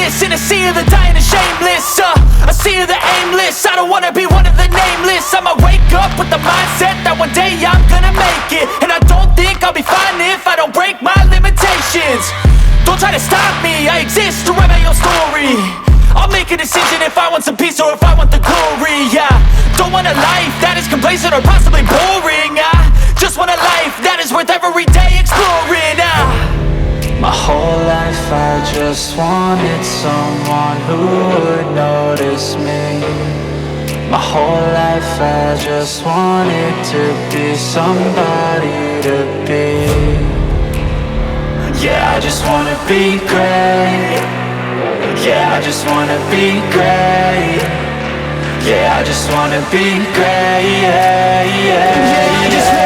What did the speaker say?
nameless in a sea of the dying and shameless. A sea of the aimless. I don't wanna be one of the nameless. I'ma wake up with the mindset that one day I'm gonna make it. And I don't think I'll be fine if I don't break my limitations. Don't try to stop me, I exist to write my own story. I'll make a decision if I want some peace or if I want the glory. Yeah, don't want a life that is complacent or possibly boring. I just want a life that is worth every day exploring. My whole life I just wanted someone who would notice me. My whole life I just wanted to be somebody to be. Yeah, I just wanna be great. Yeah, I just wanna be great. Yeah, I just wanna be great. Yeah, I just